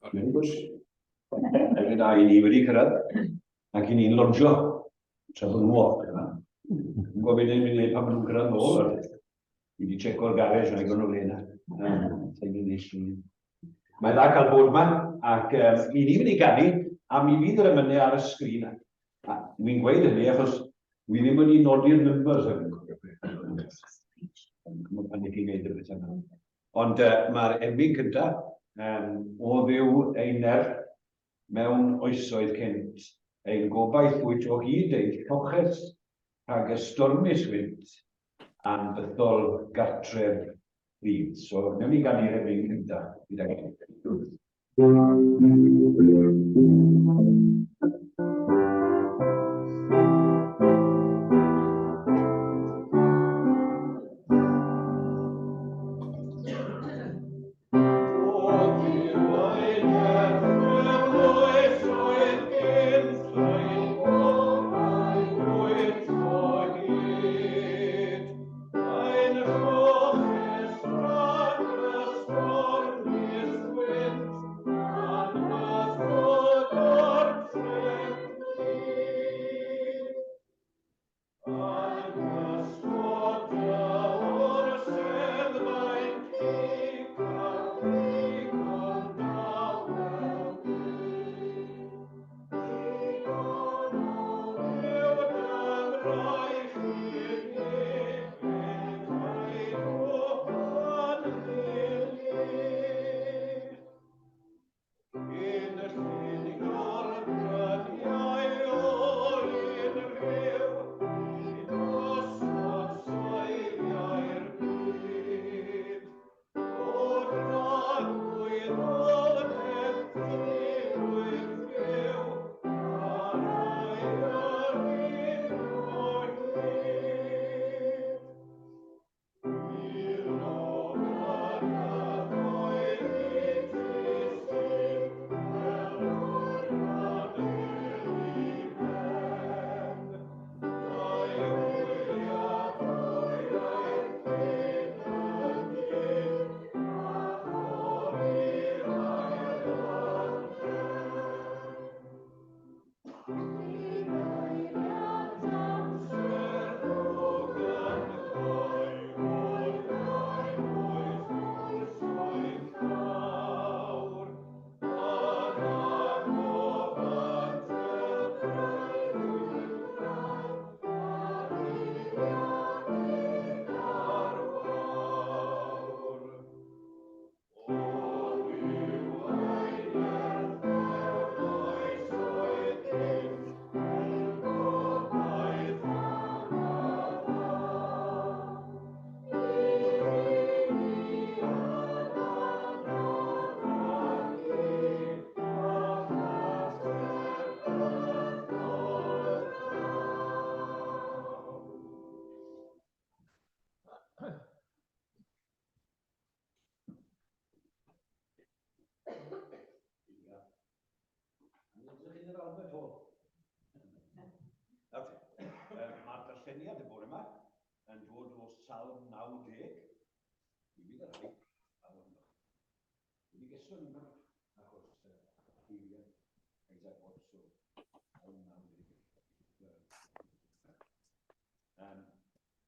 Mae'n gwrs. Hefyd a i ni wedi cyrraedd, ac i ni'n lodjo, tra bod nhw off. Yn gofyn i'n mynd pan nhw'n cyrraedd nôl, i wedi tseco'r garej yn egon o le yna. Mae'n dda cael bod yma, ac i ni wedi ganu, a mi fydd yr ymynau ar y sgrin. Dwi'n gweud hynny achos wi ddim wedi nodi'r numbers yn ond mae'r enbyn cyntaf o ddiw einer mewn oesoedd cynt ein gobaith wyt o hyd ein lloches rhag ystormus wynt a'n bythol gartref rhydd. So, newn ni ganu'r enbyn cyntaf gyda gen. Mae'r darlleniad y bore yma yn dod o Salm 90. Mi fydd yr rhaid a fod yno. Wedi gestion yma achos eiriau eisiau bod so Salm 90.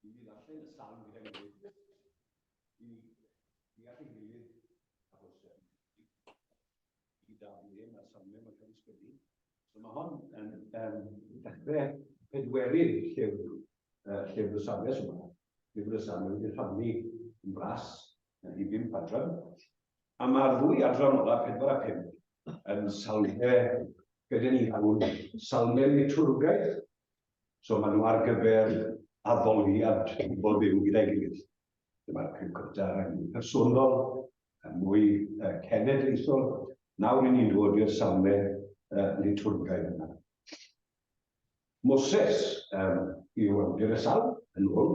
Mi fydd allan y Salm gyda'n gilydd. I allu gilydd achos i da fi ddim a Salmau mae'n cael ei sgwennu. So mae hon yn dechrau pedwerydd llyfr y Sames yma. Llyfr y Sames wedi rhannu yn bras i 5 adran. A mae'r ddwy adran ola, 4 a 5, yn salmau gyda ni alw'n salmau liturgaeth. So maen nhw ar gyfer addoliad bod byw gyda'i gilydd. Dyma'r cyfryngau yn personol, mwy cenedlaethol. Nawr i ni'n dod i'r salmau liturgaidd yna. Moses yw awdur y Salm yn ôl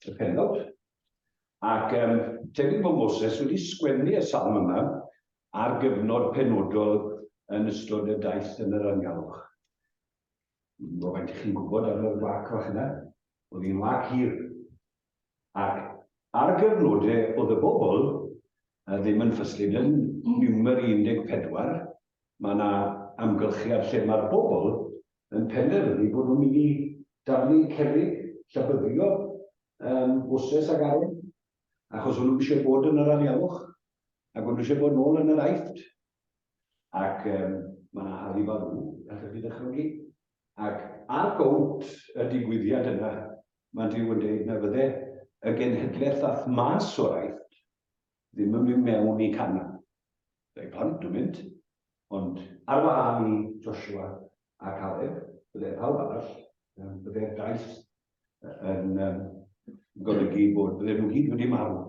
y pennod, ac tebyg bod Moses wedi sgwennu y Salm yma ar gyfnod penodol yn ystod y daith yn yr Yngalwch. Bo faint chi'n gwybod ar y wac fach yna, oedd hi'n wac hir. Ac ar gyfnodau oedd y bobl ddim yn ffyslid yn niwmer 14. Mae yna amgylchiad lle mae'r bobl yn penderfynu bod nhw'n mynd i daflu cerrig llybyddio bwses ag aren, achos o'n nhw eisiau bod yn yr anialwch, ac o'n nhw eisiau bod nôl yn yr aifft. Ac mae yna hali farw, allwch chi ddechrau. Ac ar gownt y digwyddiad yna, mae Duw yn dweud na fydde y genhedlaeth ath mas o'r aifft ddim yn mynd mewn i Cana. Fe'i plant yn mynd, ond ar wahân i Joshua a Caleb, bydde pawb arall, bydde'r daith yn golygu bod bydde nhw hyd wedi marw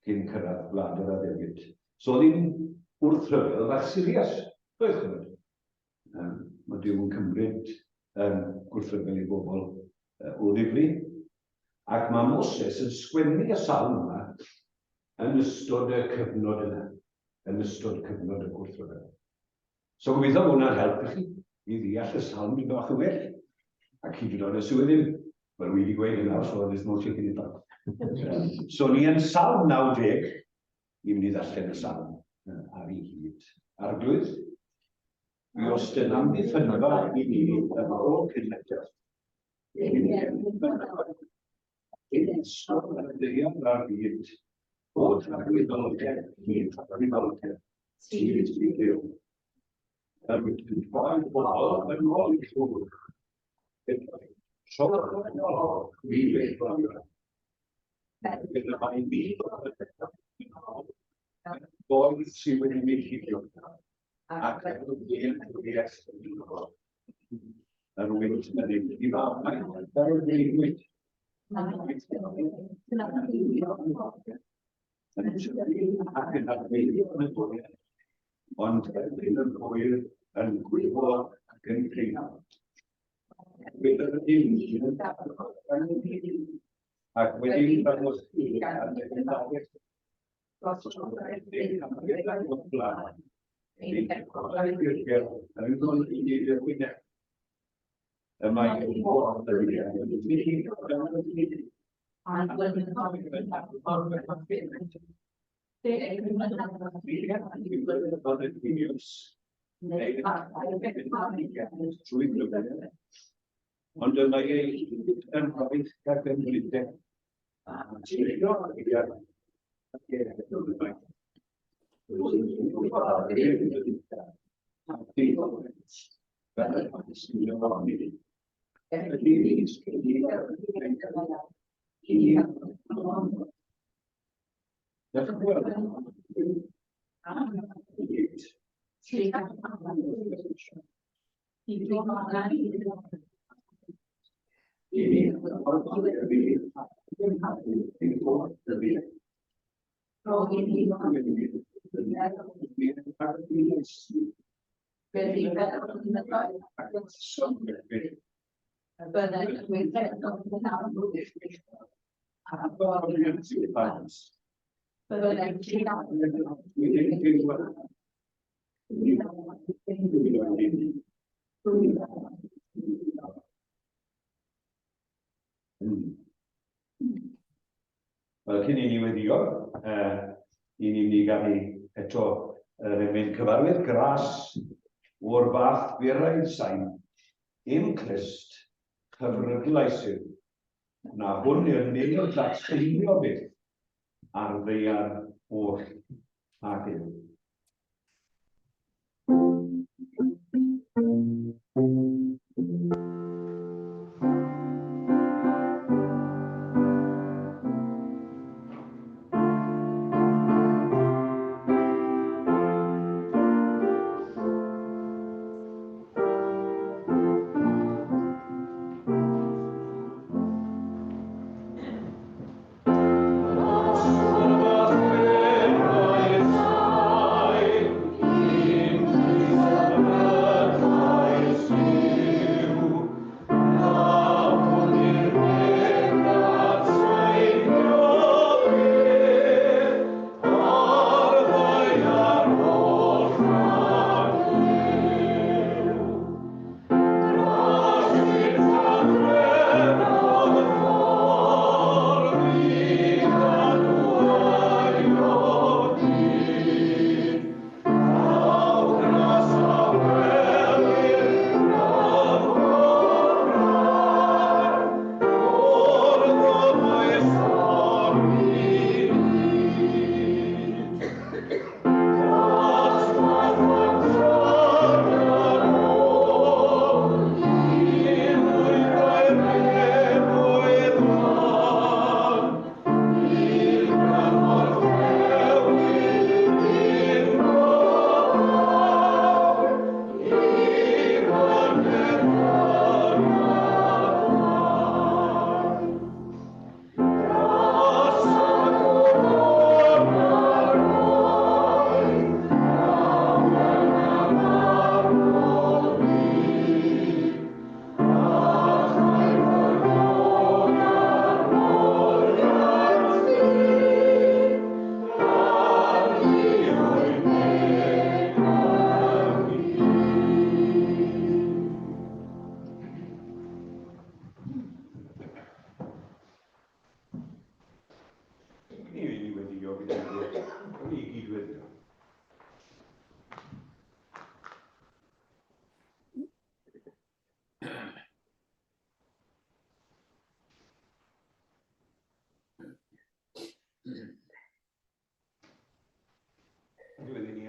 cyn cyrraedd gwlad yr addewid. So ddim wrth rhyfel fach sirias, roedd chymryd. Mae Duw yn cymryd gwrthryfel i bobl o ddifri. Ac mae Moses yn sgwennu y salm yma yn ystod y cyfnod yna, yn ystod cyfnod y gwrthryfel. So gobeithio bod hwnna'n helpu chi i ddeall y salm yn bach yn well. Ac hyd yn oed y sydd ddim, wel wedi gweud yna, so there's no chicken in that. So ni yn Salm 90, ni'n mynd i ddarllen y salm ar ei hyd. Arglwydd, buost yn amddiffynfa i ni yn ôl cenhedlaeth. Yn ystod y deian ar hyd, bod arglwyddolder, hyd arglwyddolder, sydd i Dduw. Yn ffaen bobl yn ôl i llwg. So, mi wedi brafio. Gyda mae'n byd boedd sydd wedi mynd hyddio. Ac yn ymwneud yn wynt yn ei i fawr. Yn ymwneud. Ac yn ymwneud. Ond yn hwyr yn gwybo ac yn creio. Bydd yr un ac wedi'n dangos ac ond yna ei yn rhaid ac yn blwyddyn. Wel, cyn i ni weddio, i ni'n mynd i gael eto mynd cyfarwydd gras o'r fath fyraidd sain, im Crist, cyfrydlais yw. Na hwn yw'r nid o'r datglunio beth ar ddeiar oll ac yw.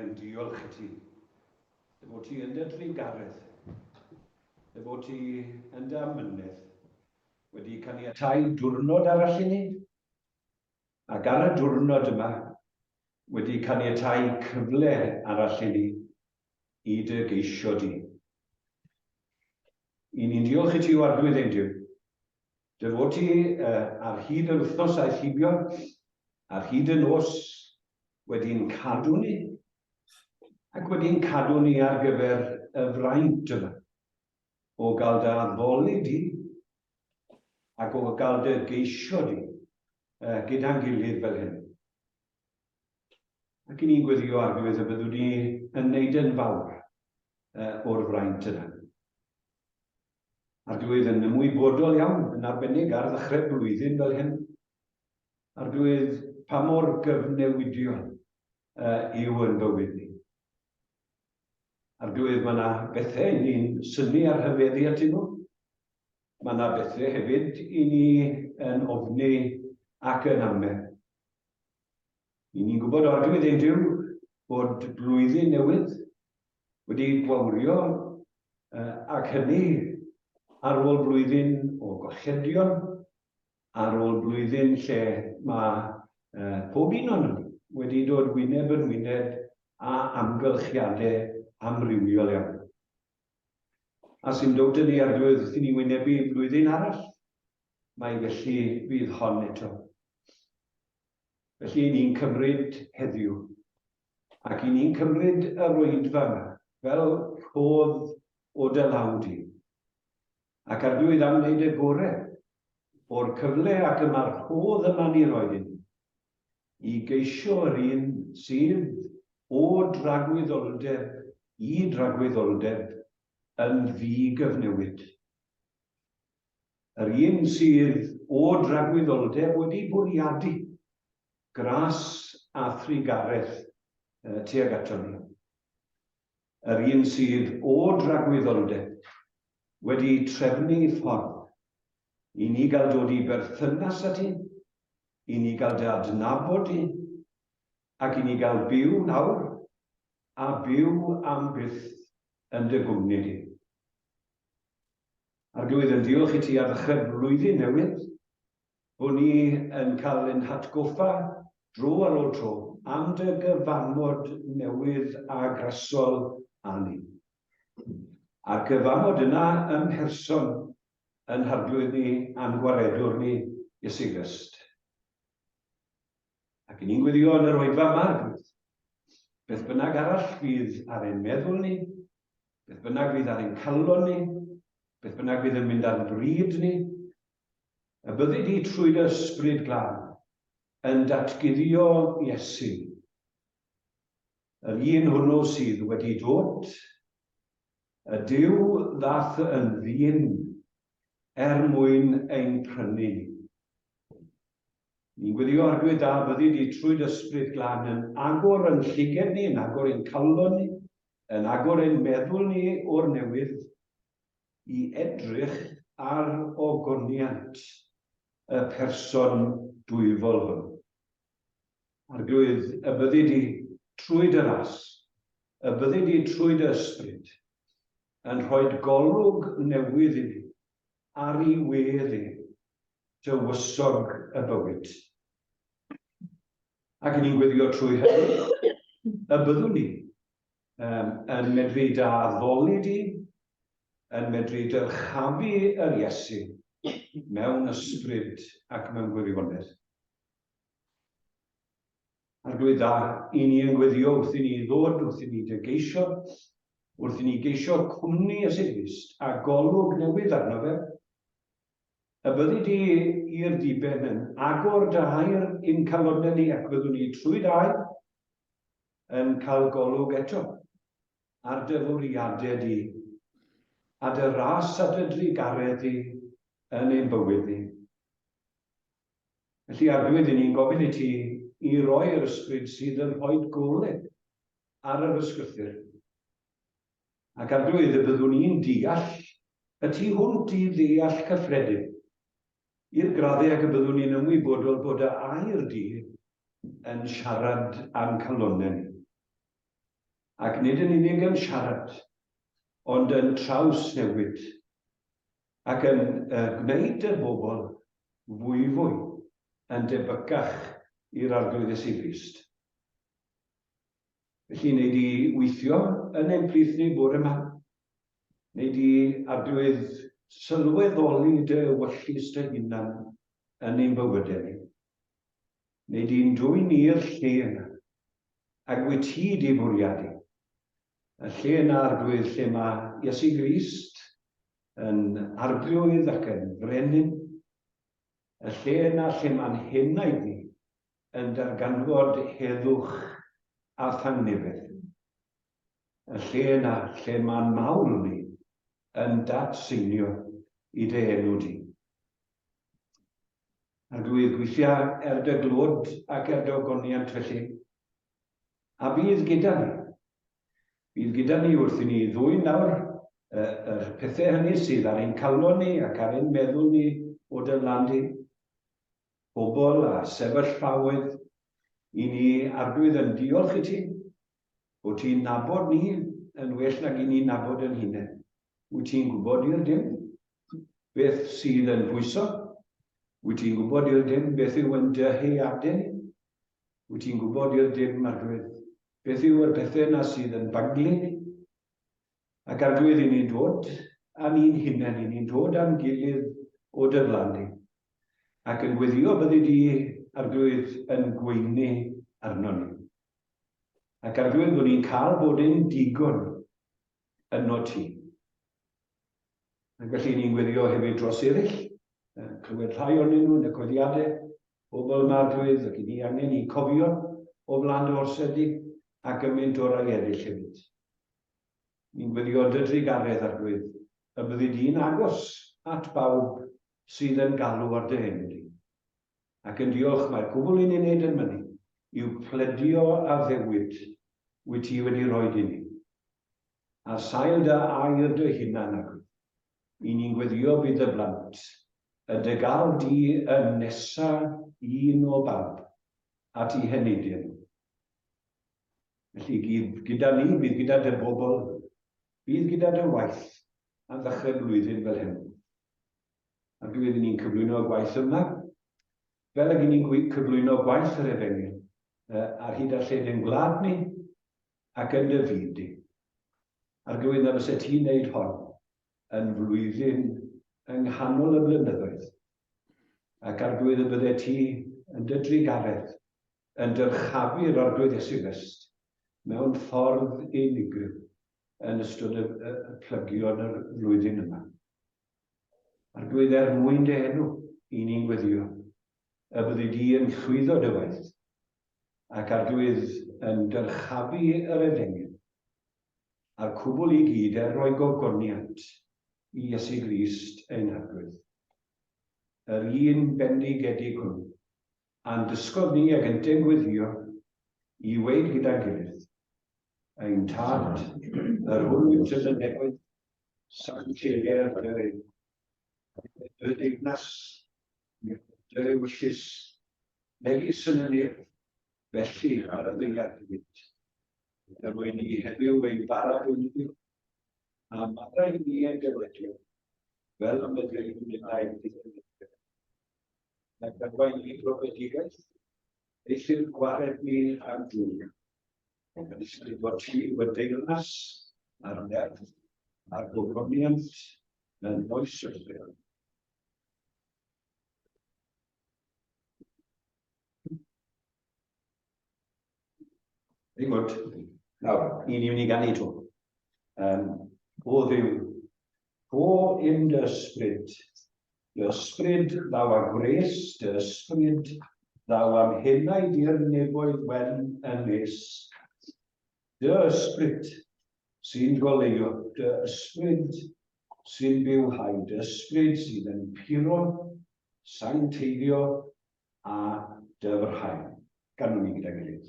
yn diolch i ti. Dy fod ti yn dy drigaredd. Dy fod ti yn dy amynydd. Wedi caniatáu diwrnod arall i ni. Ac ar y diwrnod yma, wedi caniatáu cyfle arall i ni i dy geisio di. I ni'n diolch i ti o Arglwydd ein Duw. Dy fod ti ar hyd yr wythnos a'i llibio, ar hyd y nos, wedi'n cadw ni, ac wedi'n cadw ni ar gyfer y fraint yma, o gael dy addoli di, ac o gael dy geisio di, gyda'n gilydd fel hyn. Ac i ni'n gweddio Arglwydd y byddwn ni yn neud yn fawr o'r fraint yna. Arglwydd yn ymwybodol iawn, yn arbennig ar ddechrau blwyddyn fel hyn. Arglwydd pa mor gyfnewidiol yw yn bywyd ni. Arglwydd mae yna bethau ni'n syni ar hyfeddu atyn nhw. Mae yna bethau hefyd i ni yn ofni ac yn amau. I ni'n gwybod Arglwydd ein Duw bod blwyddyn newydd wedi gwawrio ac hynny ar ôl blwyddyn o golledion, ar ôl blwyddyn lle mae pob un o'n nhw wedi dod wyneb yn wyneb a amgylchiadau amrywiol iawn. A sy'n dod â ni Arglwydd wrth i ni wynebu blwyddyn arall, mae felly fydd hon eto. Felly ni'n cymryd heddiw, ac i ni'n cymryd y rwydfa yma fel rhodd o dy law di. Ac Arglwydd am wneud y gorau o'r cyfle ac yma'r rhodd yma ni roed i geisio yr un sydd o dragwyddoldeb i dragwyddoldeb yn ddigyfnewid. Yr un sydd o dragwyddoldeb wedi bwriadu gras a thrigareth tuag ato ni. Yr un sydd o dragwyddoldeb wedi trefnu ffordd i ni gael dod i berthynas ati, i ni gael dy adnabod i, ac i ni gael byw nawr a byw am byth yn dy gwmni di. Arglwydd yn diolch i ti ar ddechrau blwyddyn newydd, bod ni yn cael ein hatgoffa dro ar ôl tro am dy gyfamod newydd a grasol â ni. A'r gyfamod yna ym mherson yn Arglwydd ni a'n gwaredwr ni Iesu Grist. Ac i ni'n gweddio yn yr oedfa yma, Arglwydd, beth bynnag arall fydd ar ein meddwl ni, beth bynnag fydd ar ein calon ni, beth bynnag fydd yn mynd ar bryd ni, y byddi di trwy dy ysbryd glân yn datguddio Iesu. Yr un hwnnw sydd wedi dod, y Duw ddath yn ddyn mwyn ein prynu ni. Ni'n gweddio Arglwydd da byddi di trwy dy ysbryd glân yn agor yn llyged ni, yn agor ein calon ni, yn agor ein meddwl ni o'r newydd i edrych ar ogoniant y person dwyfol hwn. Arglwydd, y byddi di trwy dy ras, y byddi di trwy dy ysbryd, yn rhoi golwg newydd i ni ar ei wedd i tywysog y bywyd. Ac ni'n gweddio trwy hynny, y byddwn ni yn medru dy addoli di, yn medru dyrchafu yr Iesu mewn ysbryd ac mewn gwirionedd. Arglwydd da, i ni yn gweddio wrth i ni ddod, wrth i ni dy geisio, wrth i ni geisio cwmni Iesu Grist a golwg newydd arno fe, y byddi di i'r diben yn agor dy air i'n calonau ni ac byddwn ni trwy dy air yn cael golwg eto ar dy fwriadau di a dy ras a dy drigaredd di yn ein bywyd ni. Felly Arglwydd, ni'n gofyn i ti i roi'r ysbryd sydd yn rhoi golau ar yr ysgrythyr. Ac Arglwydd, y byddwn ni'n deall, y tu hwnt i ddeall cyffredin, i'r graddau ac y byddwn ni'n ymwybodol bod y air di yn siarad am calonau ni. Ac nid yn unig yn siarad, ond yn traws newid, ac yn gwneud y bobl fwy yn debycach i'r Arglwydd Grist. Felly, wneud i weithio yn ein plith ni bore yma, wneud i Arglwydd sylweddoli dy wyllus dy hunan yn ein bywydau ni. Wneud i'n dwy'n i'r lle yna, ac wyt ti di bwriadu. Y lle yna, Arglwydd, lle mae Iesu Grist yn arglwydd ac yn frenin. Y lle yna lle mae'n henaid ni yn darganfod heddwch a thangnefedd. Y lle yna lle mae'n mawl ni yn datseinio i dy enw di. Arglwydd, gweithio dy glod ac dy ogoniant felly. A bydd gyda ni. Bydd gyda ni wrth i ni ddwyn nawr y pethau hynny sydd ar ein calon ni ac ar ein meddwl ni o dy landu. Pobl a sefyllfaoedd i ni, Arglwydd, yn diolch i ti bod ti'n nabod ni yn well nag i ni nabod yn hunain. Wyt ti'n gwybod i'r dim beth sydd yn bwyso. Wyt ti'n gwybod i'r dim beth yw yn dyheuadau ni. Wyt ti'n gwybod i'r dim, Arglwydd, beth yw'r pethau yna sydd yn baglu ni. Ac Arglwydd, i ni'n dod a ni'n hunain, i ni'n dod am gilydd o dy flannu. Ac yn gweddio byddi di, Arglwydd, yn gweini arno ni. Ac Arglwydd, bod ni'n cael bod yn digon yno ti. Ac felly ni'n gweddio hefyd dros eraill, clywed rhai o'n nhw yn y coeddiadau, bobl yma, Arglwydd, ac i ni angen i cofio o flan dy orsedd ac ymynt o'r rai eraill hefyd. Ni'n gweddio dy drigaredd, Arglwydd, y byddi di'n agos at bawb sydd yn galw ar dy enw di. Ac yn diolch, mae'r cwbl i'n ei wneud yn mynnu yw pledio a ddewid wyt ti wedi rhoi i ni. A sail dy air dy hunan, Arglwydd, i ni'n gweddio bydd y blant, y dy gael di yn nesa un o bawb at i heneidiau. Felly gyda ni, bydd gyda dy bobl, bydd gyda dy waith a ddechrau blwyddyn fel hyn. Arglwydd, ni'n cyflwyno gwaith yma, fel ag ni'n cyflwyno gwaith yr Efengyl, ar hyd a lled yn gwlad ni ac yn dy fyd ni. Arglwydd, na fysa ti'n neud hon yn flwyddyn yng nghanol y blynyddoedd. Ac Arglwydd, y bydde ti yn dy drigaredd, yn dyrchafu'r Arglwydd Iesu Grist mewn ffordd unigryw yn ystod y plygion yr flwyddyn yma. Arglwydd, mwyn dy enw i ni'n gweddio, y byddi di yn llwyddo dy waith, ac Arglwydd yn dyrchafu yr Efengyl, a'r cwbl i gyd roi gogoniant i Iesu Grist ein Arglwydd. Yr un bendigedig hwn, a'n dysgodd ni ac yn dengwyddio i weid gyda'n gilydd. Ein tad, yr hwn yw'r yn newydd, sancteier dy deugnas, dy wyllus, neges yn y neb, felly ar y ddeiliad hyd. Rwy'n ni heddiw ein barad yn ydw, a maddau ni ein dywedio, fel y medru yn ymwneud gyda'n ac arwain ni profedigaeth, eithir gwared ni am dŵr. Yn ystod bod ti wedi deyrnas ar nerth, a'r gogoniant yn oes o'r ddel. Very good. Nawr, i ni mynd i ganu to. O Dduw, po in dy ysbryd ddaw a gwres, dy ysbryd ddaw am henaid i'r nefoedd wen yn nes. Dy ysbryd sy'n goleuo, dy ysbryd sy'n bywhau, dy ysbryd sydd yn puro, sancteiddio a dyfrhau. Ganwn ni gyda'i gilydd.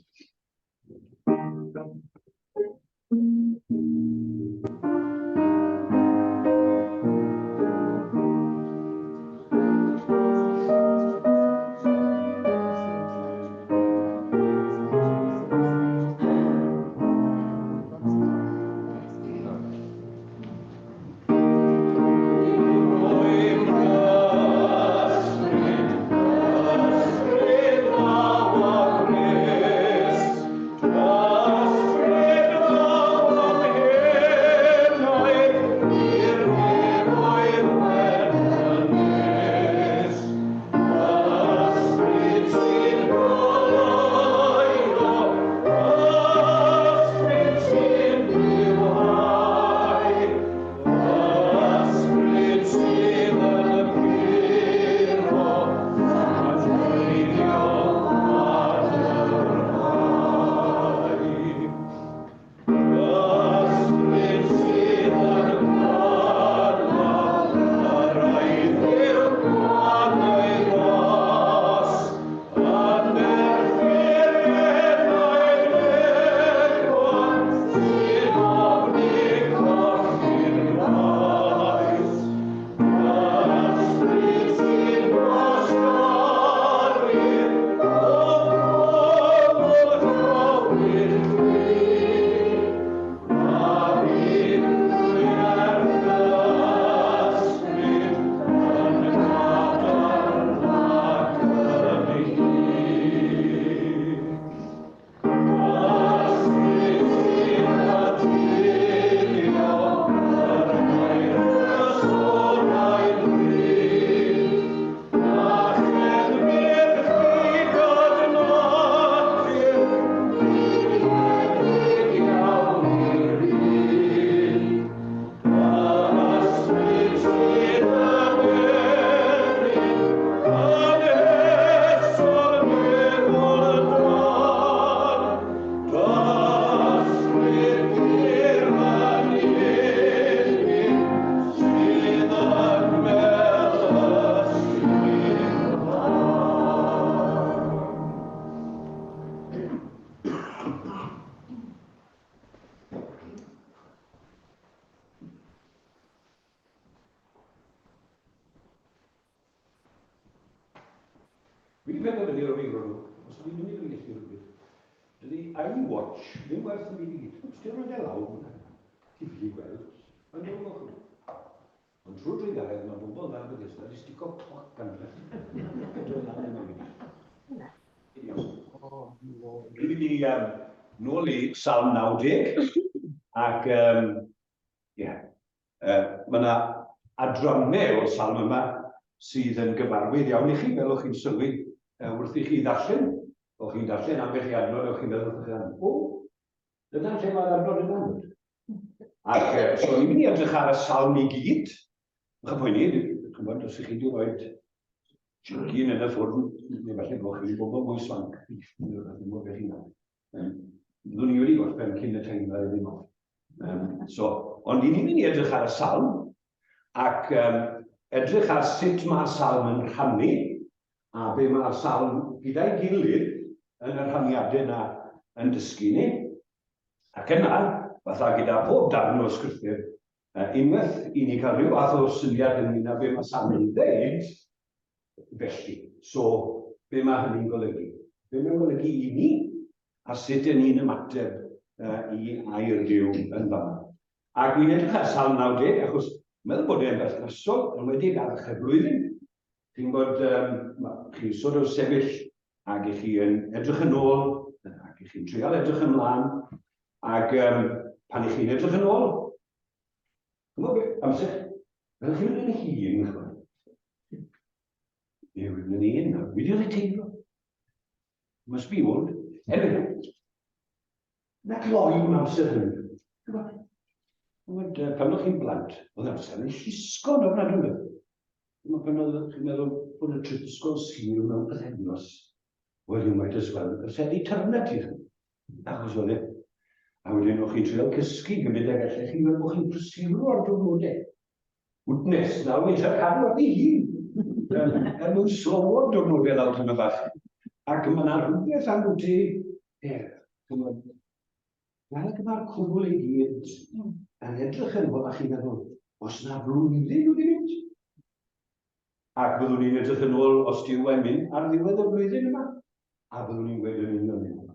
penderfynu o fi gwrdd, os ydyn ni'n mynd i'r gellid, dydy iWatch, ddim werth yn mynd i gyd. Os ti'n rhaid e lawr, ti'n ffili gweld, yn dod o'ch nhw. Ond trwy'r drwygaredd, mae bobl dda yn Bethesda, di stico cloc gan fe. Dwi'n lan yn ymwneud. Dwi'n mynd i nôl i Salm 90, ac mae yna adrannau o'r Salm yma sydd yn gyfarwydd iawn i chi, fel o'ch chi'n sylwi wrth i chi ddarllen. O'ch chi'n darllen ambell i adnod, o'ch chi'n meddwl, o, dyna lle mae'r adnod yn amod. Ac so ni'n mynd i edrych ar y Salm i gyd. Ych poeni, os ych chi wedi rhoi chicken yn y ffwrn, neu falle bod chi'n bobl mwy swank. Byddwn ni wedi gorffen cyn y teimlad i ddim o. Ond ni'n mynd i edrych ar y Salm, ac edrych ar sut mae'r Salm yn rhannu, a be mae'r Salm gyda'i gilydd yn y rhaniadau yna yn dysgu ni. Ac yna, fatha gyda pob darn o sgriffyr, unwaith i ni cael rhyw fath o syniad ynglyn â be mae Salm yn dweud, felly. So, be mae hynny'n golygu? Be mae'n golygu i ni, a sut yn ni'n ymateb i air Duw yn fama. Ac wy'n edrych ar Salm 90, achos meddwl bod e'n berthnasol, yn wedi ar ddechrau blwyddyn. Chi'n bod chi sort of sefyll ac ych chi yn edrych yn ôl, ac ych chi'n trial edrych ymlaen, ac pan ych chi'n edrych yn ôl, amser, fel chi'n mynd yn hun, neu yn un, wedi rhaid teimlo. Must be old. Anyway, na gloi mewn amser hynny. Pan o'ch chi'n blant, oedd amser yn llusgon o'r nad yw'n. Pan oedd chi'n meddwl bod y trip ysgol Sul mewn pythefnos, wedi might as well, y sedi tyrned i chi. Achos oedd e. A wedyn o'ch chi'n treol cysgu gymryd ag allai chi'n meddwl bod chi'n prysuro ar diwrnodau. Wtnes, nawr we'n siarad cadw ar ei hun. Mwyn slywod diwrnodau lawr yn y bach. Ac yma rhywbeth am bwyty, fel y mae'r cwbl ei gyd yn edrych yn ôl a chi'n meddwl, os na blwyddyn wedi mynd? Ac byddwn ni'n edrych yn ôl os diw e'n mynd ar ddiwedd y blwyddyn yma. A byddwn ni'n gweud yn union yma.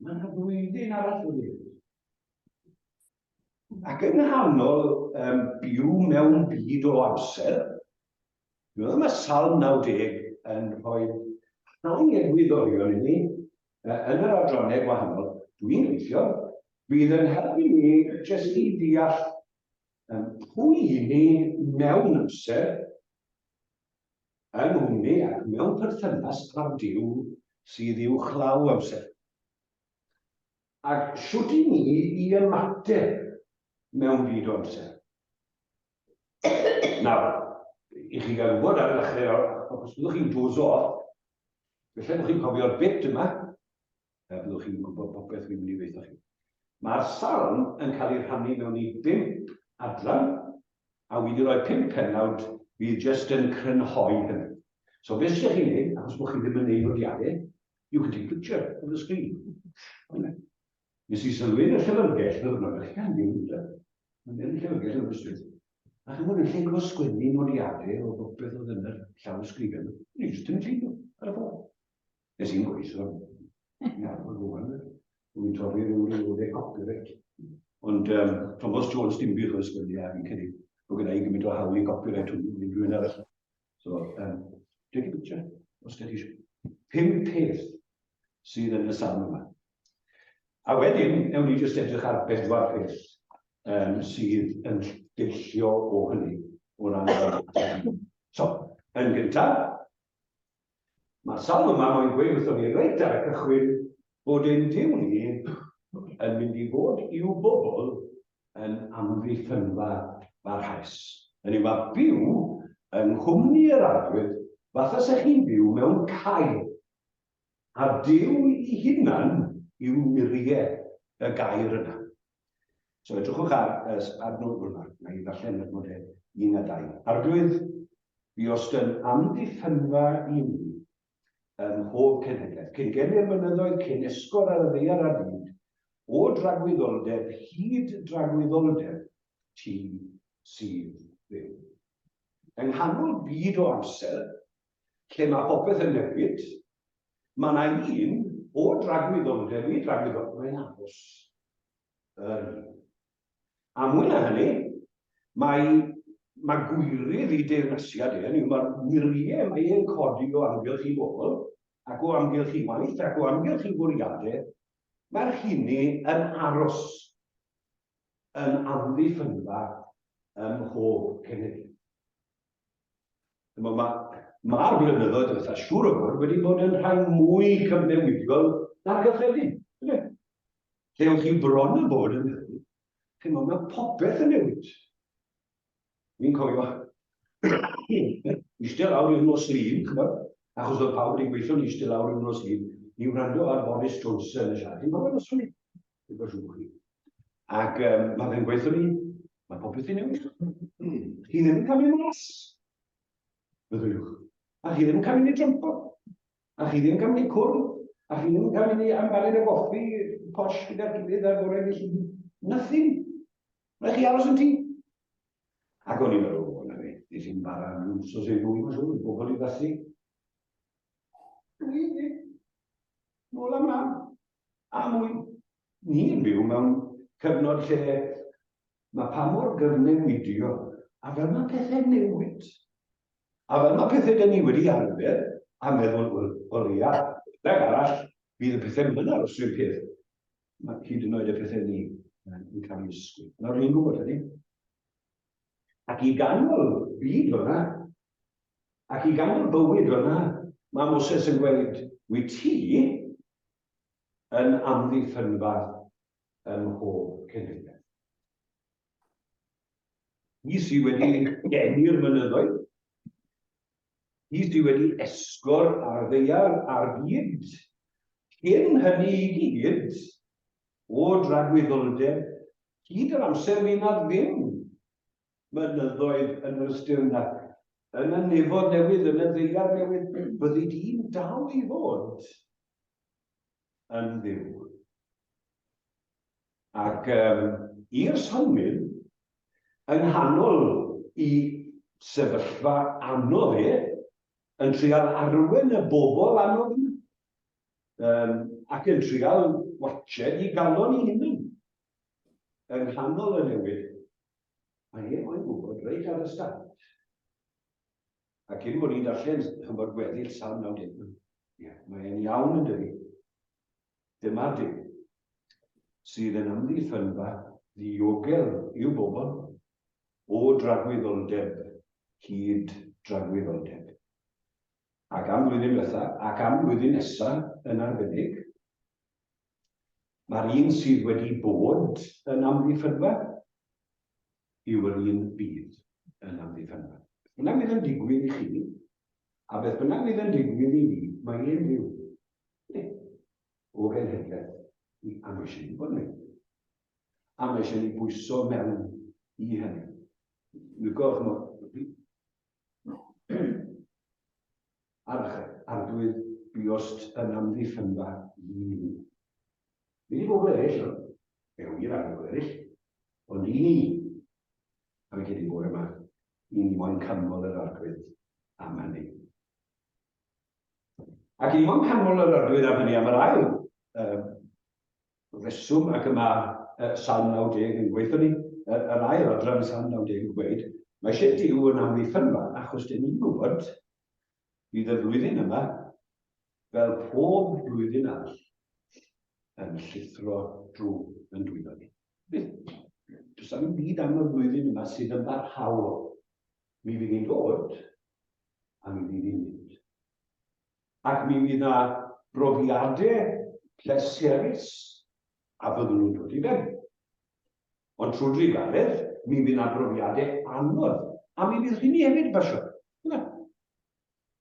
Mae yna blwyddyn arall wedi mynd. Ac yn nghanol byw mewn byd o amser, mae Salm 90 yn rhoi rhai egwyddorion i ni yn yr adrannau gwahanol. Dwi'n gweithio, bydd yn helpu ni jyst i ddeall pwy ni mewn amser yn hwnnw ac mewn perthynas ar Duw sydd uwchlaw amser. Ac siwt i ni i ymateb mewn byd o amser. Nawr, i chi gael gwybod ar y ddechrau, os byddwch chi'n dozo, felly byddwch chi'n cofio'r bit yma, byddwch chi'n gwybod popeth fi'n mynd i ddeud chi. Mae'r Salm yn cael ei rhannu mewn i 5 adran, a wedi rhoi 5 pennawd fydd jyst yn crynhoi hynny. So beth sy'ch chi'n gwneud, achos bod chi ddim yn neud nodiadau, you can take a picture of the screen. Nes i sylwi yn y llyfrgell, eich gan ddim, yn y llyfrgell yn ystod. A chi'n gwybod yn lle gwybod sgwennu nodiadau o bopeth oedd yn y llaw ysgrifen, ni jyst yn llun ar y ffordd. Nes i'n gweithio, o'r gwan, wy'n torri rhywun copyright. Ond Thomas Jones dim bych o'r sgwennu a fi'n cynnig bod gyda i gymryd o hawl i copyright hwnnw i rhywun arall. So, take a picture, os ydych chi eisiau. 5 peth sydd yn y Salm yma. A wedyn, ewn ni jyst edrych ar 4 peth sydd yn deillio o hynny, o ran y So, yn gyntaf, mae'r Salm yma mae'n gweud wrthon ni reit ar y cychwyn bod ein Duw ni yn mynd i fod i'w bobl yn amddiffynfa barhaus. Hynny mae byw yng nghwmni'r arglwydd fatha sech chi'n byw mewn cae. A Duw ei hunan yw muriau y gair yna. So edrychwch ar adnod hwnna, na i ddarllen adnodau 1 a 2. Arglwydd, buost yn amddiffynfa i ni ym mhob cenhedlaeth, cyn gennu'r mynyddoedd, cyn esgor ar y ddaear ar byd, o dragwyddoldeb hyd dragwyddoldeb ti sydd fyw. Yng nghanol byd o amser, lle mae popeth yn newid, mae yna un o dragwyddoldeb i dragwyddoldeb mae'n aros. A mwy na hynny, mae gwirydd i deyrnasiad mae'r wiriau mae e'n codi o amgylch i bobl, ac o amgylch i waith, ac o amgylch i bwriadau, mae'r hynny yn aros yn amddiffynfa mhob cenhedlaeth. Mae'r blynyddoedd fatha siŵr o fod wedi bod yn rhai mwy cyfnewidiol na'r gyffredin. Lle o'ch chi bron yn bod yn newid, mae popeth yn newid. Fi'n cofio eistedd lawr yn nos Lin, achos oedd pawb wedi gweithio'n eistedd lawr yn nos Lin, i wrando ar Boris Johnson yn y siarad. Mae'n gwybod os hwnni. Ac mae fe'n gweithio ni, mae popeth yn newid. Chi ddim yn cael ei mas. Byddwch. A chi ddim yn cael ei drympo. A chi ddim yn cael ei cwrdd. A chi ddim yn cael ei ambaled y goffi posh gyda'r gilydd ar gorau felly. Nothing. Rhaid chi aros yn ti. Ac o'n i'n meddwl, o'na fe, di ti'n bara nhw, so sy'n fwy mae'n siŵr, bobl i ddathu. Nôl am mam. A mwy. Ni'n byw mewn cyfnod lle mae pa mor gyfnewidio, a fel mae pethau newid. A fel mae pethau dyn ni wedi arfer, a meddwl, wel ia, ddeg arall, bydd y pethau mynd aros rhywun peth. Mae hyd yn oed y pethau ni yn cael ei ysgwydd. Nawr ni'n gwybod hynny. Ac i ganol byd fyna, ac i ganol bywyd fyna, mae Moses yn gweud, wyt ti yn amddiffynfa mhob cenhedlaeth. Ni sydd wedi gennu'r mynyddoedd, ni sydd wedi esgor ar ddeiar ar gyd, cyn hynny i gyd, o dragwyddoldeb, hyd yr amser mi nad ddim mynyddoedd yn yr ystirnau, yn y nefod newydd, yn y ddeiar newydd, byddi di'n dal i fod yn ddiw. Ac i'r Salmyn, yng nghanol i sefyllfa anodd yn trial arwen y bobl anodd ac yn trial watched i galon i hunain. Yng nghanol y newid, mae mae'n gwybod reit ar y start. Ac cyn bod ni'n darllen chymod gweddill Salm 90. Mae'n iawn yn dydi. Dyma Duw sydd yn amddiffynfa ddiogel i'w bobl o dragwyddoldeb hyd dragwyddoldeb. Ac am flwyddyn diwetha, ac am flwyddyn nesaf yn arbennig, mae'r un sydd wedi bod yn amddiffynfa yw yr un bydd yn amddiffynfa. Bynnag fydd yn digwydd i chi, a beth bynnag fydd yn digwydd i ni, mae ein Duw o genhedlaeth am eisiau ni bod ni. Am eisiau ni bwyso mewn i hynny. Arglwydd buost yn amddiffynfa i ni. Nid i bobl eraill, mewn i'r arglwydd eraill, ond i ni. A fe gedi bod yma, i ni moyn canmol yr arglwydd am hynny. Ac i ni moyn canmol yr arglwydd am hynny am yr ail reswm ac yma Salm 90 yn gweithio ni, yr ail adran Salm 90 yn gweud, mae eisiau Duw yn amddiffynfa achos dyn ni'n gwybod bydd y flwyddyn yma fel pob blwyddyn arall yn llithro drwy yn dwylo ni. Does am byd am y blwyddyn yma sydd yn barhaol. Mi fydd hi'n dod a mi fydd hi'n mynd. Ac mi fydd yna brofiadau pleserus a byddwn nhw'n dod i fewn. Ond trwy drigaredd, mi fydd yna brofiadau anodd, a mi fydd hynny hefyd basio.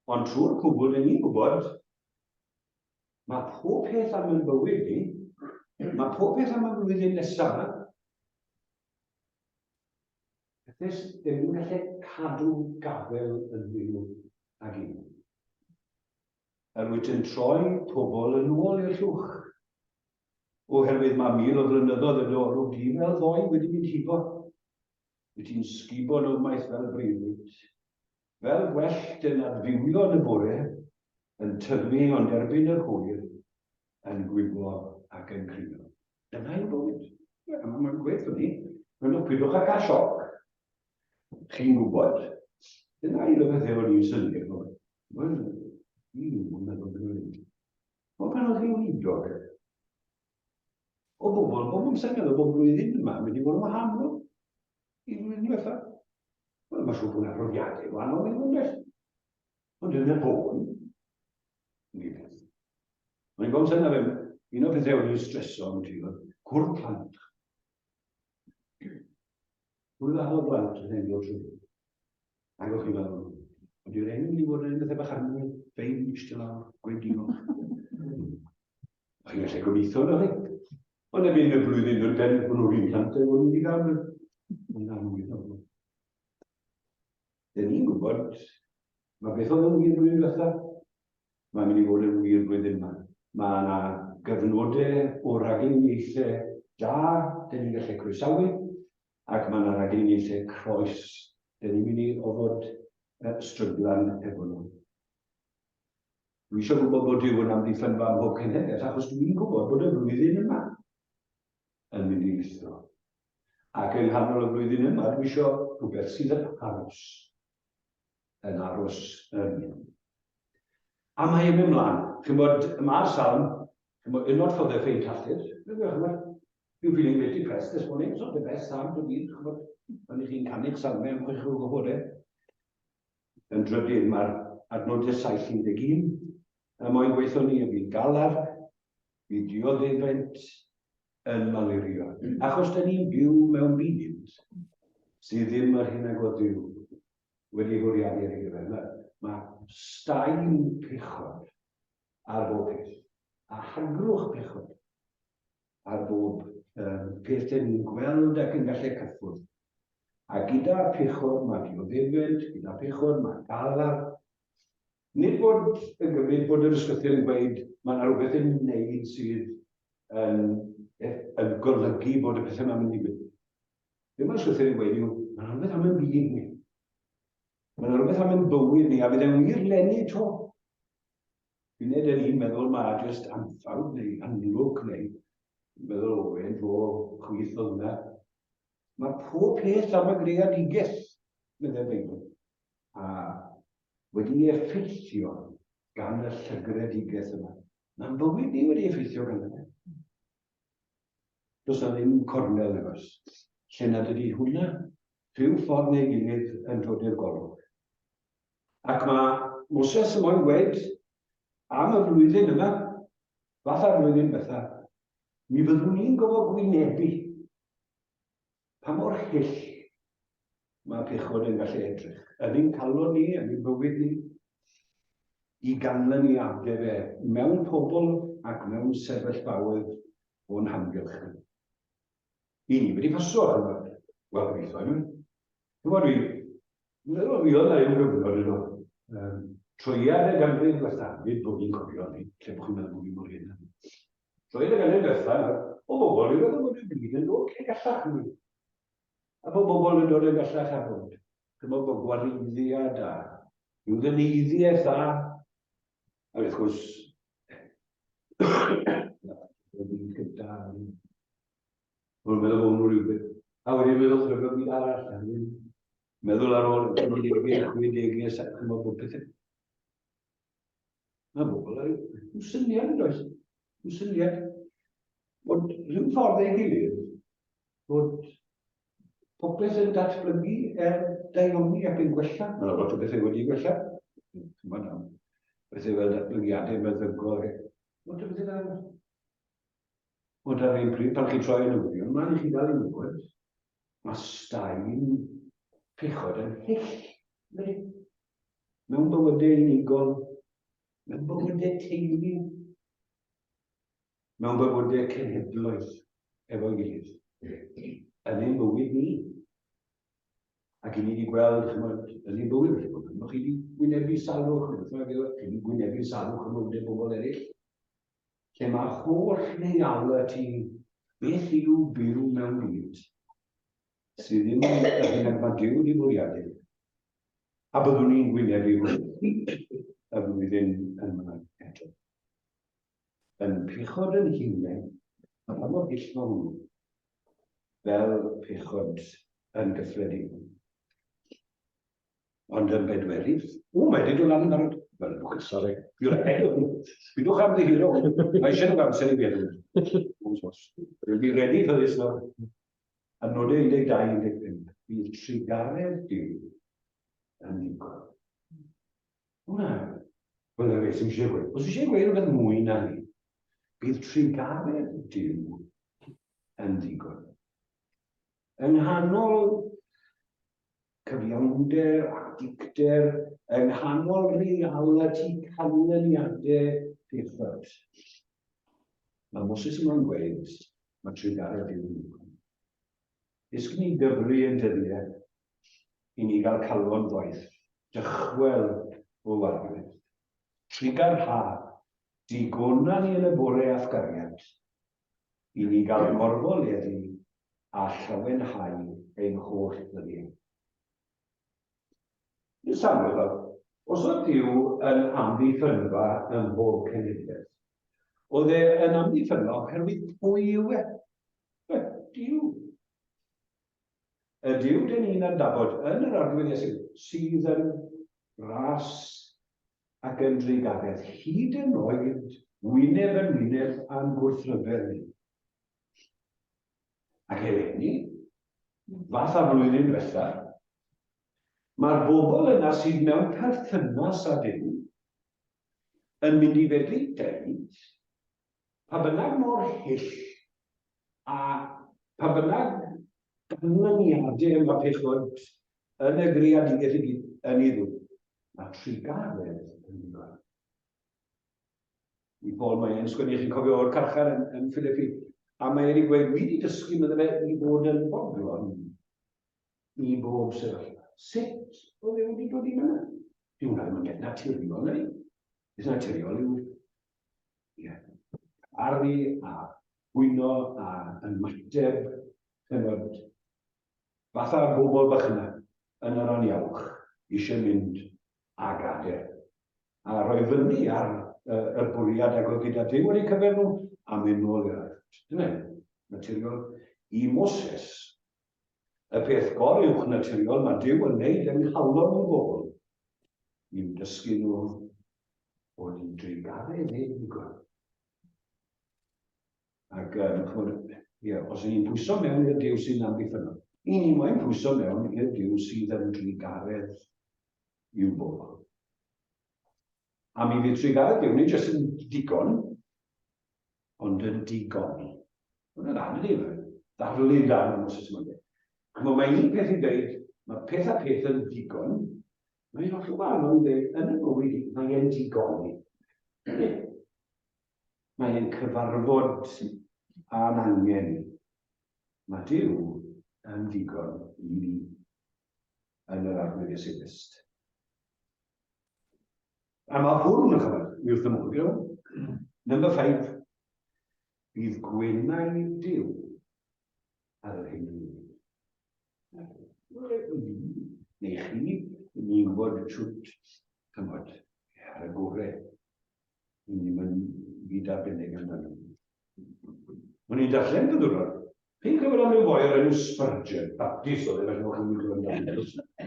Ond trwy'r cwbl yn ni'n gwybod, mae pob peth am yn bywyd ni, mae pob peth am y flwyddyn nesaf, beth ddim yn gallu cadw gafel yn fyw ag un. Wyt yn troi pobl yn ôl i'r llwch. Oherwydd mae 1000 o flynyddoedd yn ôl, o di fel ddoi wedi mynd hibo. Wyt ti'n sgubo nhw maith fel brifwyd, Fel gwellt yn adfywio yn y bore, yn tyfu ond erbyn yr hwyr, yn gwyblo ac yn crio. Dyna yw bywyd. Mae'n gweithio ni. Mae'n pidwch ac a sioc. Chi'n gwybod. Dyna yw y bethau o'n i'n syniad. Mae'n meddwl yn ymwneud. Ond pan oedd chi'n wydog, o bobl sy'n meddwl bod blwyddyn yma mynd i fod yn wahanol. I flwyddyn diwetha. Wel, mae'n siŵr bod yna profiadau gwahanol i ddweud. Ond yn y bôn, mae'n gwybod sy'n meddwl, un o bethau o'n i'n streso am ti, cwrdd plant. Cwrdd a hodd plant yn enw trwy. Ac o'ch chi'n meddwl, ond yw'r enw i fod yn bethau bach anwyl, fein, eistedd lawr, gwedino. O'ch chi'n gallu gobeithio na chi. Ond erbyn y blwyddyn yn ben, bod nhw'n un plant, o'n i'n wedi gael yn anwyl. Dyn ni'n gwybod, mae beth oedd yn wir blwyddyn diwetha. Mae'n mynd i fod yn wir blwyddyn yma. Mae yna gyfnodau o raginiaethau da, dyn ni'n gallu croesawu, ac mae yna raginiaethau croes, dyn ni'n mynd i ofod stryglan efo nhw. Dwi eisiau gwybod bod Duw yn amddiffynfa mhob cenhedlaeth, achos dwi'n gwybod bod y flwyddyn yma yn mynd i weithio. Ac yng nghanol y flwyddyn yma, dwi eisiau rhywbeth sydd yn aros. Yn aros yn. A mae yn ymlaen. Chi'n bod, mae'r Salm, unod ffordd e ffeint allur. Dwi'n feeling really depressed this morning. It's not the best Salm to read. Chi'n bod, pan i chi'n canu Salmau am chwechwyr gwyhodau. Yn drydydd, mae'r adnodau 7:11. Mae'n gweithio ni, fi galar, fi dioddefent yn Meirion. Achos da ni'n byw mewn byd sydd ddim yr hyn ag o Dduw wedi gwriadu ar ei gyfer. Mae staen pechod ar bob peth, a hagrwch pechod ar bob peth dyn ni'n gweld ac yn gallu cyffwrdd. A gyda pechod mae dioddefent, gyda pechod mae galar. Nid bod yn gymryd bod yr ysgrythau yn gweud mae yna rhywbeth yn wneud sydd yn golygu bod y pethau yma'n mynd i fynd. Be mae'r ysgrythau yn gweud yw, mae yna rhywbeth am yn byd ni. Mae yna rhywbeth am yn bywyd ni, a fydd e'n wir lenni to. Fi'n nid yn un meddwl mae jyst anffawd neu anlwg neu meddwl owen fo chwith o hwnna. Mae pob peth am y greadigaeth, meddwl Beibl, a wedi effeithio gan y llygredigeth yma. Mae'n bywyd ni wedi effeithio gan yma. Does yna ddim cornel efos. Lle nad ydy hwnna, rhyw ffordd neu gilydd yn dod i'r golwg. Ac mae Moses yn moyn gwed am y flwyddyn yma, fatha'r flwyddyn betha, mi byddwn ni'n gofod gwynebu pa mor hyll mae pechod yn gallu edrych. Yn ein calon ni, yn ein bywyd ni, i ganlen ni adau fe mewn pobl ac mewn sefyllfaoedd o'n hamgylch ni. I ni wedi paso ar hwnna. Wel, gobeithio, yma. Dwi'n meddwl fi oedd na yw gyfnod yno. Troiad y ganrif diwetha, nid bod ni'n cofio ni, lle bod chi'n meddwl bod fi'n mor hyn. Troiad y ganrif diwetha, o bobl, fi'n meddwl bod fi'n byd yn dod lle gallach ni. A bod bobl yn dod yn gallach ar hwnnw. Chymo bod gwareiddiad a yw ddeneiddiaeth a wrth gwrs dwi'n gyda o'n meddwl bod nhw rhywbeth. A wedyn meddwl rhywbeth byd arall. Meddwl ar ôl 60 chymo bod pethau. Mae bobl yn syniad yn does. Yn syniad. Bod rhyw ffordd ei gilydd bod popeth yn datblygu daioni ac yn gwella. Mae'n lot o bethau wedi gwella. Mae'n bethau fel datblygiadau meddygol. Lot o bethau fel. Ond ar ein pryd, pan chi'n troi yn ymwneud, mae'n i chi gael ei wybod, mae staen pechod yn hyll. Mewn bywydau unigol, mewn bywydau teulu, mewn bywydau cenhedlaeth efo'i gilydd. Yn ein bywyd ni. Ac i ni wedi gweld, yn ein bywyd ni, chi wedi gwynebu salwch, chi wedi gwynebu salwch yn bywydau bobl eraill. Lle mae holl reality beth yw byw mewn byd sydd ddim yn hyn ag mae Duw wedi bwriadu. A byddwn ni'n gwynebu y flwyddyn yma eto. Yn pechod yn hunain, a pa mor gillno hwnnw, fel pechod yn gyffredinol. Ond yn bedwerydd, mae wedi dod lan yn arod. Sorry. Bydwch am ddihiro. Mae eisiau nhw'n amser i beth. We'll be ready for this now. A nodau 12-15. Bydd trigaredd diw yn ddigon. Hwna. Wel, beth sy'n eisiau gweud. Os eisiau gweud rhywbeth mwy na ni, bydd trigaredd diw yn ddigon. Yng nghanol cyfiawnder a dicter, yng nghanol reality canlyniadau pethod. Mae Moses yma'n gweud, mae trigaredd diw yn ddigon. Ysg ni gyfru yn dyddiau i ni gael calon gwaith, dychwel o Arglwydd. Trigar ha, digona ni yn y bore athgariad, i ni gael gorfoleddi a llawenhau ein holl ddyddiau. Yn Samuel, os oedd Duw yn amddiffynfa ym mhob cenhedlaeth, oedd e yn amddiffynfa oherwydd pwy yw e? Duw. Y Duw dyn ni'n adnabod yn yr Arglwydd sydd yn ras ac yn drigaredd, hyd yn oed wyneb yn wyneb a'n gwrthryfel ni. Ac eleni, fath a flwyddyn diwetha, mae'r bobl yna sydd mewn perthynas â Duw yn mynd i fedru deud pa bynnag mor hyll a pa bynnag ganlyniadau yma pechod yn y greadigaeth yn iddw. Mae trigaredd yn ddigon. I Paul mae e'n sgwennu, chi'n cofio o'r carchar yn Philippi, a mae e'n gweud, wedi dysgu medde fe i fod yn bodlon i bob sefyllfa. Sut oedd e wedi dod i fyna? Dwi'n meddwl mae'n beth naturiol, neu? Beth naturiol yw arru a bwyno a ymateb cynod fatha'r bobl bach yna yn yr aniawch eisiau mynd a gadael. A rhoi fyny ar y bwriad ac oedd gyda Duw wedi cyfer nhw a mynd nôl i'r arall. Dyna, naturiol i Moses. Y peth goruwch naturiol mae Duw yn gwneud yng nghalon o bobl. Ni'n dysgu nhw bod ni'n drigaredd ddigon. Ac os ni'n pwyso mewn i'r Duw sy'n amddiffynol, i ni moyn pwyso mewn i'r Duw sydd yn drigaredd i'w bobl. A mi fydd trigaredd Duw ni jyst yn digon, ond yn digoni. Hwna'n anodd i fe. Ddarlun dan yn Moses yma. Mae un peth i dweud, mae peth a peth yn digon, mae'n holl o anodd i dweud, yn y bywyd, mae'n digoni. Mae'n cyfarfod a'n angen. Mae Duw yn digon i ni yn yr Arglwydd Ysylist. A mae hwn yn chyfod, mi wrth ymwneud. Number 5, bydd gwenau Duw ar yr hyn ni. Neu chi, ni'n gwybod trwy'r cymod ar y gorau. Ni'n mynd fyd arbennig amdano. O'n i'n darllen gyda'r chi'n cyfod am yw foi ar enw Spurgeon, Baptist oedd e, felly o'ch chi'n mynd yn amdano.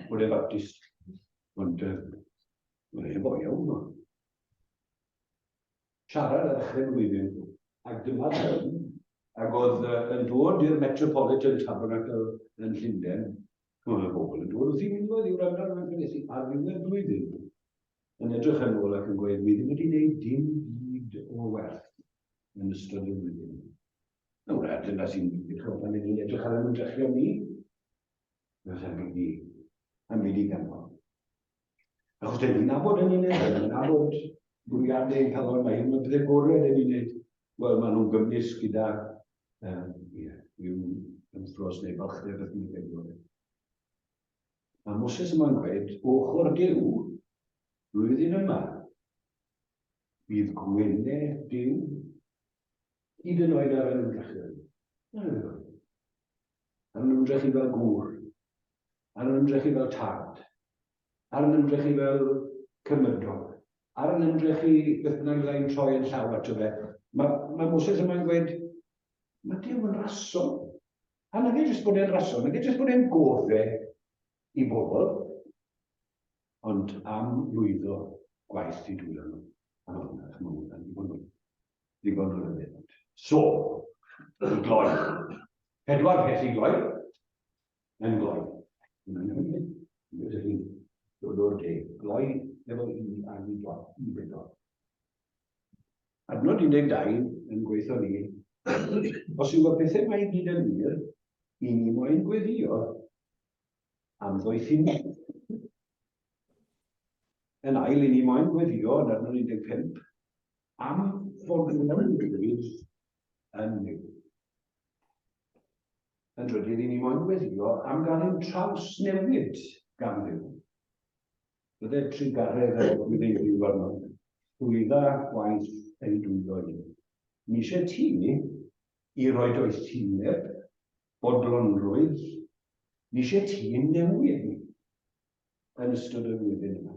Oedd e Baptist. Ond oedd e'n foi iawn o. Siarad ar ddechrau blwyddyn. Ac dyma dyn, ac oedd yn dod i'r Metropolitan Tabernacle yn Llundain. Mae y bobl yn dod wrth i wylod i'w randar mewn cynnethu ar ddiwedd blwyddyn. Yn edrych yn ôl ac yn gweud, mi ddim wedi gwneud dim byd o werth yn ystod y blwyddyn. Nawr, dyna sy'n dechrau pan ni'n edrych ar yn dechrau ni. Fysa am byd i ganol. Achos dyn ni'n nabod yn unig, yn nabod bwriadau yn cael o'r maen, mae'n bydde gorau yn unig. Wel, maen nhw'n gymys gyda i'w ymthros neu balchder beth ni'n gwneud. Mae Moses yma'n gweud, ochr Duw, blwyddyn yma, bydd gwenau Duw, hyd yn oed ar yn ymdrechu. Ar yn ymdrechu fel gŵr, ar yn ymdrechu fel tad, ar yn ymdrech i fel cymydog, ar yn ymdrech i beth bynnag fyddai'n troi yn llaw ato fe. Mae Moses yma'n gweud, mae Duw yn rason. A nag e jyst bod e'n rason, nag e jyst bod e'n goddau i bobl, ond am lwyddo gwaith i dwylo nhw. A mae hwnna'n ddigon o ryfedd. So, i gloi. 4 peth i gloi. Yn gloi. Ydych chi'n dod o'r de. Gloi efo i a i gloi. I bedor. Adnod 12 yn gweithio ni. Os yw y pethau mae i gyd yn wir, i ni moyn gweddio am ddoethineb. Yn ail, i ni moyn gweddio yn adnod 15 am fodlonrwydd yn niw. Yn drydydd, i ni moyn gweddio am gael ein traws newid gan Dduw. Bydde 3 garreg ar ôl gwneud i'w arno. Llwydda gwaith ein dwylo ni. Ni eisiau ti i roi doethineb, bodlonrwydd, ni eisiau ti newid ni yn ystod y flwyddyn yma.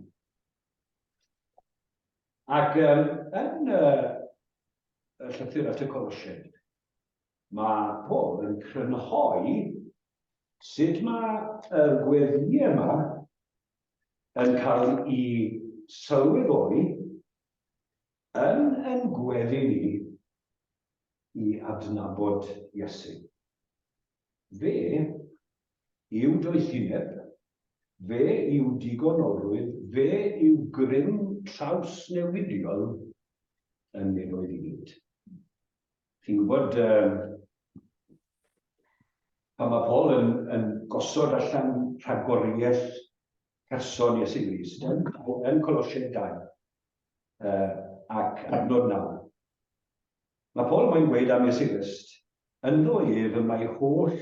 Ac yn y llythyr at y Colosiaid, mae Paul yn crynhoi sut mae y gweddi yma yn cael ei sylweddoli yn gweddi ni i adnabod Iesu. Fe yw doethineb, fe yw digonolrwydd, fe yw grym trawsnewidiol yn nefoedd i gyd. Chi'n gwybod, pan mae Paul yn gosod allan rhagoriaeth person Iesu Grist yn Colosiaid 2 ac adnod 9. Mae Paul mae'n gweud am Iesu Grist, ynddo ef y mae holl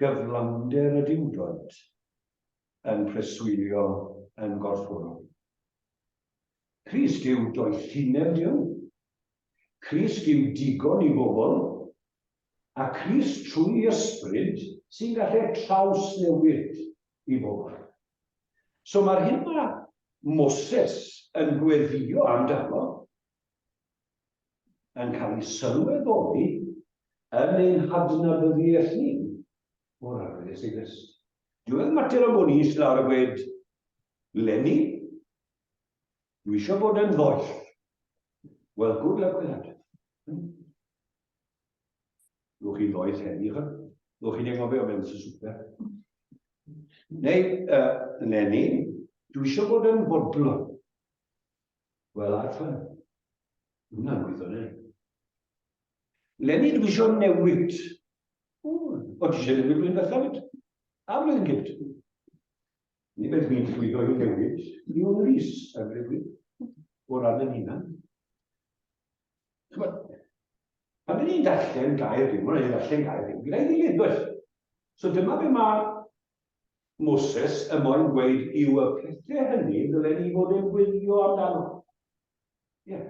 gyflawnder y diwdod yn preswylio yn gorfforol. Crist yw doethineb Duw, Crist yw digon i bobl, a Crist trwy ysbryd sy'n gallu trawsnewid i bobl. So mae'r hyn mae Moses yn gweddio amdano yn cael ei sylweddoli yn ein hadnabyddiaeth ni o'r arglwydd Iesu Grist. Dwi'n mater o bod ni lawr a gweud, Lenny, dwi eisiau bod yn ddoell. Wel, good luck with that. Lwch chi ddoeth heddi, lwch chi'n engofio mewn sy'n swper. Neu, Lenny, dwi eisiau bod yn fodlon. Wel, arfer. Hwna'n gweithio ni. Lenny, dwi eisiau newid. O, ti eisiau newid blwyddyn bethau? A blwyddyn gynt. Ni beth fi'n llwyddo i newid. Ni o'n rhys am rydw o ran yn hunan. Pan ni'n darllen gair ddim, o'n i'n darllen gair ddim, gyda'i ddilyn, does? So dyma be mae Moses y moyn gweud yw y pethau hynny dylen ni fod yn gwylio amdano. Ie,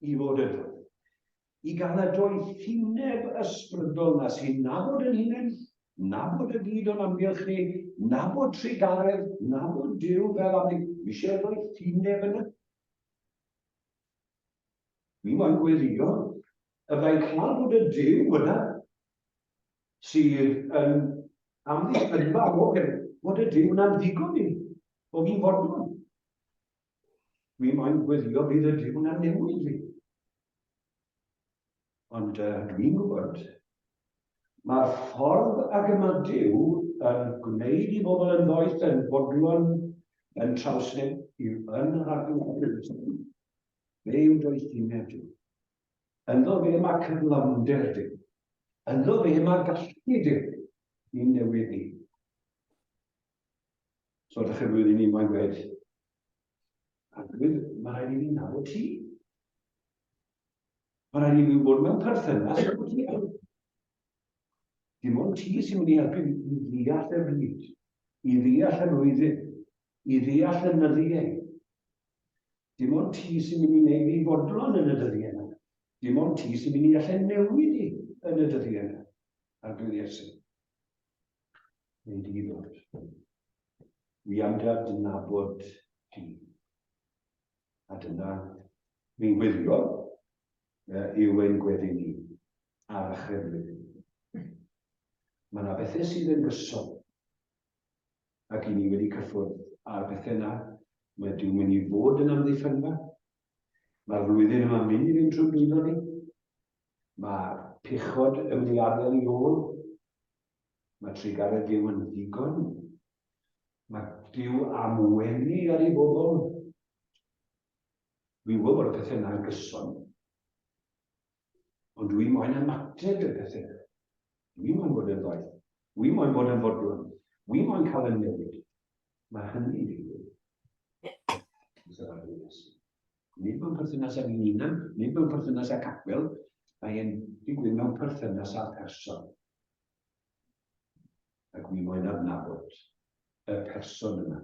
i fod yn dod. I gael y doethineb ysbrydol na sy'n nabod yn hunain, nabod y byd o'n amgylch ni, nabod trigaredd, nabod Duw fel am ni. Mi eisiau doethineb yna. Mi moyn gweddio y byddai'n cael bod y Duw yna sydd yn amddiffynfa bod y Duw yna'n ddigon i o fi'n fodlon. Mi moyn gweddio bydd y Duw yna'n newid fi. Ond dwi'n gwybod, mae'r ffordd ag yma Duw yn gwneud i bobl yn ddoeth yn fodlon yn trawsneb yn yr arglwydd. Fe yw doethineb Duw. Ynddo fe mae cyflawnder Duw. Ynddo fe mae gallu Duw i newid ni. So ydych chi'n blwyddyn ni moyn gweud, Arglwydd, mae rhaid i ni nabod ti. Mae rhaid i fi bod mewn perthynas efo ti. Dim ond ti sy'n mynd i helpu i ddeall y byd, i ddeall y flwyddyn, i ddeall y nyddiau. Dim ond ti sy'n mynd i wneud i fodlon yn y dyddiau yna. Dim ond ti sy'n mynd i allu newid i yn y dyddiau yna. Arglwydd Iesu. Neu di ddod. wi am adnabod ti. A dyna fi'n gwylio yw ein gweddi ni ar Arglwydd. Mae yna bethau sydd yn gyson ac i ni wedi cyffwrdd ar bethau yna. Mae Duw mynd i fod yn amddiffynfa. Mae'r flwyddyn yma'n mynd i fynd trwy byd ni. Mae pechod yn mynd i adael i ôl. Mae trigarau Duw yn ddigon. Mae Duw am wenu ar ei bobl. Fi'n gwybod bod y pethau yna'n gyson. Ond dwi'n moyn ymateb y pethau. Dwi'n moyn bod yn ddoeth. Dwi'n moyn bod yn fodlon. Dwi'n moyn cael yn newid. Mae hynny'n digwydd. Nid mewn perthynas ag unan, nid mewn perthynas ag acwyl, mae'n digwydd mewn perthynas â'r person. Ac mi moyn adnabod y person yma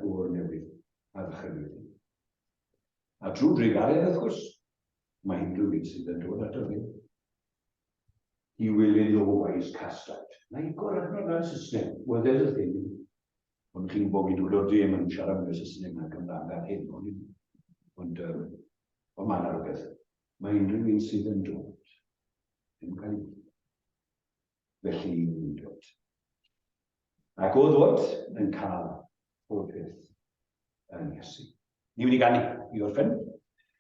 o'r newydd a ddechrau. A drwy drigaredd, wrth gwrs, mae unrhyw un sydd yn dod at y fi. He will in no wise cast out. Mae'n gorau yn Saesneg. Well, there's a thing. Ond chi'n bod i dod o'r ddim yn siarad yn y Saesneg na'n Gymraeg ar hyn. Ond mae'n arwbeth. Mae unrhyw un sydd yn dod. Ddim cael ei. Felly ni'n dod. Ac o ddod yn cael pob peth yn Iesu. Ni wedi ganu i orffen.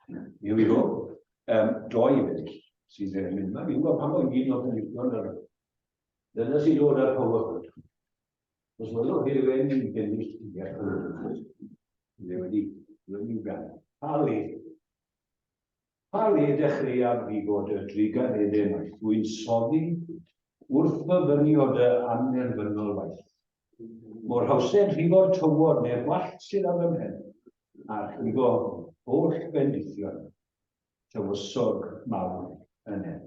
Ni wedi bod. Doi wedi sydd yn mynd yma. Fi'n gwybod pan o'n gyd o'r pennigion ar dyna sy'n dod ar PowerPoint. Os welwch chi rhywun i'n gennych i ddechrau. Ni wedi ganu. Pa le dechreuaf fi bod y drigar edrych. Dwi'n soddi wrth fyfyniod y anerfynol waith. Mor hawsed rhifo'r tywod neu'r wallt sydd ar fy mhen. A rhifo holl bendithion. Tywysog mawr yn en.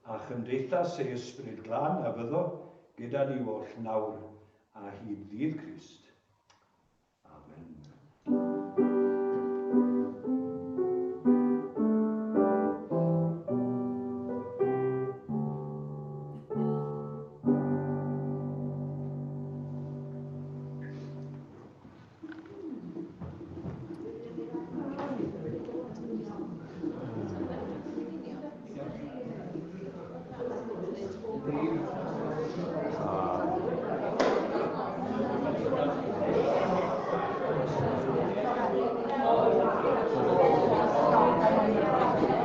A chymdeithas ei ysbryd glân a fyddo gyda ni oll nawr a hyd ddydd Crist.